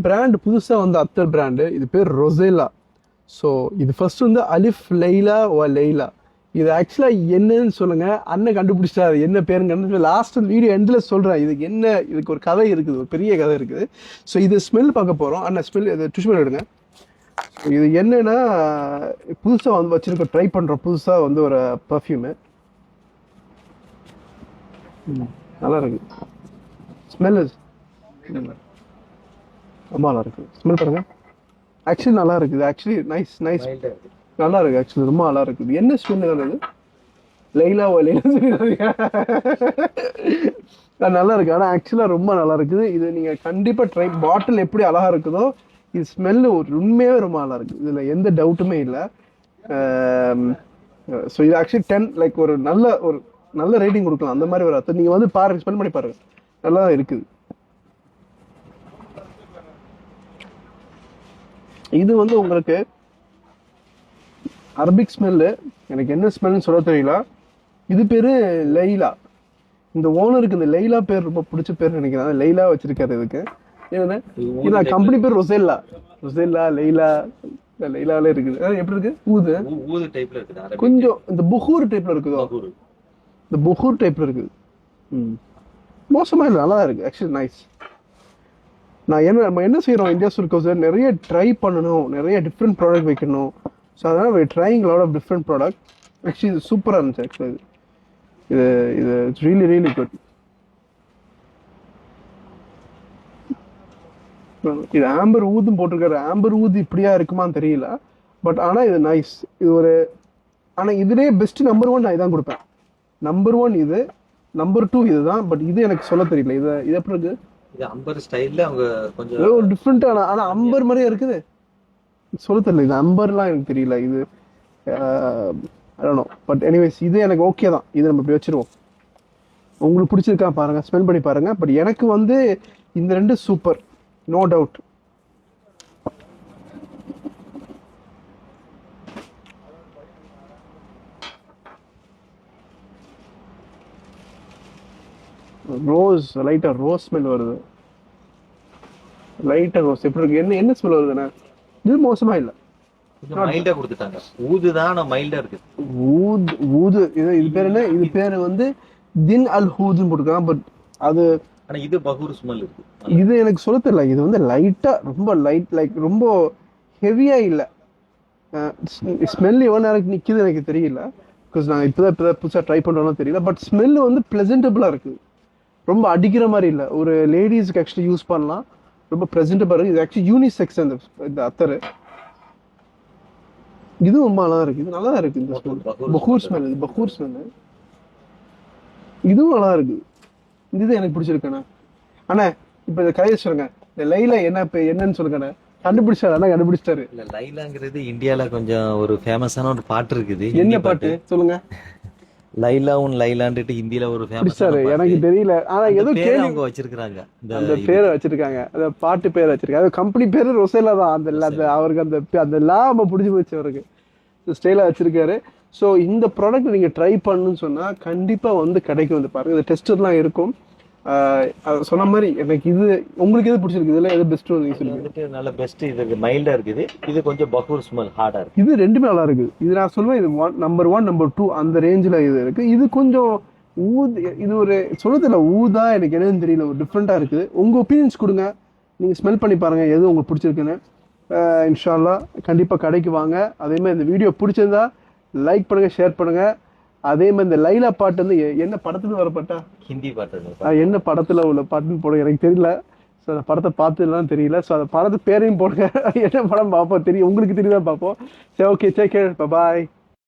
Brand புதுசா வந்து அத்தர் பிராண்டு, இது பேர் ரொசேலா. ஸோ இது ஃபர்ஸ்ட் வந்து அலிஃப் லைலா லைலா. இது ஆக்சுவலா என்னன்னு சொல்லுங்க. அண்ணன் கண்டுபிடிச்சிட்டாரு என்ன பேருங்க. லாஸ்ட் வீடியோ எண்ட்ல சொல்றேன் இதுக்கு என்ன, இதுக்கு ஒரு கதை இருக்குது, ஒரு பெரிய கதை இருக்குது. ஸோ இது ஸ்மெல் பார்க்க போறோம். அண்ணன் ஸ்மெல் இது டிஷ்மெல் எடுங்க. இது என்னன்னா புதுசா வந்து வச்சிருக்க ட்ரை பண்றோம். புதுசா வந்து ஒரு பர்ஃப்யூமு நல்லா இருக்கு. ஸ்மெல் ரொம்ப நல்லா இருக்கு. ஸ்மெல் பாருங்க. ஆக்சுவலி நல்லா இருக்குது. ஆக்சுவலி நைஸ் நைஸ் நல்லா இருக்கு. ஆக்சுவலி ரொம்ப நல்லா இருக்குது. என்ன ஸ்மெல் நல்லது? லைலா நல்லா இருக்கு. ஆனா ஆக்சுவலா ரொம்ப நல்லா இருக்குது. இது நீங்க கண்டிப்பா ட்ரை. பாட்டில் எப்படி அழகா இருக்குதோ இது ஸ்மெல்லு உண்மையாவே ரொம்ப நல்லா இருக்கு. இதுல எந்த டவுட்டுமே இல்லை. ஸோ இது ஆக்சுவலி 10 லைக் ஒரு நல்ல ரேட்டிங் கொடுக்கலாம். அந்த மாதிரி ஒரு அர்த்தம். நீங்க வந்து பாருங்க, ஸ்மெல் பண்ணி பாருங்க, நல்லா இருக்குது. இது வந்து உங்களுக்கு அரபிக் ஸ்மெல்லு. எனக்கு என்ன ஸ்மெல்னு சொல்ல தெரியல. இது பேரு லைலா. இந்த ஓனருக்கு இந்த லைலா பேர் ரொம்ப பிடிச்ச பேர் நினைக்கிறேன். லைலா வச்சிருக்காரு இதுக்கு. ஏன்னா இது கம்பெனி பேர் ரொசேல்லா. லைலா லைலால இருக்குது. எப்படி இருக்கு? ஊது டைப்ல இருக்குது. கொஞ்சம் இந்த புகூர் டைப்ல இருக்குதோ? இந்த புகூர் டைப்ல இருக்குது. மோசமா இல்லை, நல்லா இருக்கு. Actually nice. நம்ம என்ன செய்யறோம் இந்தியா சுல்கோஸ் நிறைய ட்ரை பண்ணணும், நிறைய டிஃப்ரெண்ட் ப்ராடக்ட் வைக்கணும். ஸோ அதனால trying lot of different product. Actually இது சூப்பராக இருந்துச்சு. ஆக்சுவலி இது இட்ஸ் ரியலி ரியலி குட். இது ஆம்பர் ஊதும் போட்டிருக்காரு. ஆம்பர் ஊது இப்படியா இருக்குமான்னு தெரியல. பட் ஆனா இது நைஸ். இது ஒரு ஆனா இதுலயே பெஸ்ட் நம்பர் 1 நான் இதான் கொடுப்பேன். நம்பர் 1 இது, நம்பர் 2 இதுதான். பட் இது எனக்கு சொல்ல தெரியல. இது எப்படி இருக்கு? இது அம்பர் ஸ்டைல்ல அவங்க கொஞ்சம் டிஃப்ரெண்டா. ஆனா அம்பர் மாதிரியே இருக்குது. சொல்ல தெரியல. இது அம்பர்லாம் எனக்கு தெரியல. இது பட் எனிவேஸ் இது எனக்கு ஓகே தான். இது நம்ம இப்படி வச்சிருவோம். உங்களுக்கு பிடிச்சிருக்கா பாருங்க, ஸ்மெல் பண்ணி பாருங்க. பட் எனக்கு வந்து இந்த ரெண்டு சூப்பர், நோ டவுட். ரோஸ், லைட்டா ரோஸ் ஸ்மெல் வருது. லைட்டா ரோஸ் எப்படி இருக்கு? என்ன ஸ்மெல் வருதுண்ணா? இது மோசமா இல்ல, மைல்டா கொடுத்துட்டாங்க. ஊதுதான் மைல்டா இருக்கு. ஊது இது பேர் என்ன? இது பேரு வந்து தின் அல் ஹூதுன்னு போட்டுருக்காங்க. பட் அது ஆனா இது பகூர் ஸ்மெல் இருக்கு. இது எனக்கு சொல்ல தெரியல. இது வந்து லைட்டா, ரொம்ப லைட், லைக் ரொம்ப ஹெவியா இல்ல. ஸ்மெல் எவ்வளவு நேரம் நிக்குது எனக்கு தெரியல. பிகாஸ் நான் இப்பதான் புதுசா ட்ரை பண்றோம்னு தெரியல. பட் ஸ்மெல் வந்து பிளசன்டபிளா இருக்கு. ரொம்ப அடிக்கிற மாதிரி இல்ல. ஒரு லேடிஸ்க்கு ஆக்சுவலி யூஸ் பண்ணலாம். ரொம்ப ப்ரெசென்டபிளா இருக்கு. இது ஆக்சுவலி யூனிசெக்ஸ் இந்த அத்தர். இதுவும் ரொம்ப நல்லா இருக்கு. இது நல்லா இருக்கு. இந்த ஸ்மெல் பகூர் ஸ்மெல். இது பகூர் ஸ்மெல். இதுவும் நல்லா இருக்கு. இது எனக்கு பிடிச்சிருக்கேண்ணா. அண்ணா இப்ப இந்த கதையை சொல்லுங்க. இந்த லைலா என்னன்னு சொல்லுங்கண்ணா. கண்டுபிடிச்சிட்டாரு. இல்ல லைலாங்கிறது இந்தியால கொஞ்சம் ஒரு ஃபேமஸான ஒரு பாட்டு இருக்குது. என்ன பாட்டு சொல்லுங்க? லைலா உன் லைலான்ட்டு ஹிந்தில ஒரு ஃபேமஸ். எனக்கு தெரியல. ஆனா ஏதோ பேர் அவங்க வச்சிருக்காங்க. அந்த பேரை வச்சிருக்காங்க. அந்த பாட்டு பேர் வச்சிருக்காங்க. கம்பெனி பேரு ரொசேலா தான். அந்த அவருக்கு அந்த லாம புடிச்சு போச்சு. அவருக்கு ஸ்டைலா வச்சிருக்காரு. ஸோ இந்த ப்ராடக்ட் நீங்க ட்ரை பண்ணணும்னு சொன்னா கண்டிப்பா வந்து கடைக்கு வந்து பாருங்க. இந்த டெஸ்டர்லாம் இருக்கும். சொன்ன மாதிரி எனக்கு இது உங்களுக்கு எது பிடிச்சிருக்கு? இதுல எது பெஸ்ட் வந்துட்டு நல்ல பெஸ்ட். இது மைல்டா இருக்குது. இது கொஞ்சம் பகூர் ஸ்மெல் ஹார்டா இருக்கு. இது ரெண்டுமே நல்லா இருக்கு. இது நான் சொல்லுவேன் இது நம்பர் 1 நம்பர் 2 அந்த ரேஞ்சில் இது இருக்கு. இது கொஞ்சம் இது ஒரு சொல்லதில்ல ஊதா, எனக்கு என்னன்னு தெரியல, ஒரு டிஃப்ரெண்டா இருக்குது. உங்க ஒப்பீனியன்ஸ் கொடுங்க. நீங்க ஸ்மெல் பண்ணி பாருங்க எது உங்களுக்கு பிடிச்சிருக்குன்னு. இன்ஷா அல்லாஹ் கண்டிப்பா கடைக்கு வாங்க. அதே மாதிரி இந்த வீடியோ பிடிச்சிருந்தா லைக் பண்ணுங்க, ஷேர் பண்ணுங்க. அதே மாதிரி இந்த லைலா பாட்டு வந்து என்ன படத்துல வர பாட்டா? ஹிந்தி பாட்டு. என்ன படத்துல உள்ள பாட்டுன்னு போடுங்க, எனக்கு தெரியல. ஸோ அந்த படத்தை பார்த்துலாம் தெரியல. ஸோ அந்த படத்து பேரையும் போடுங்க. என்ன படம் பார்ப்போம் தெரியும், உங்களுக்கு தெரியுதான் பார்ப்போம். சரி, okay, take care, bye bye.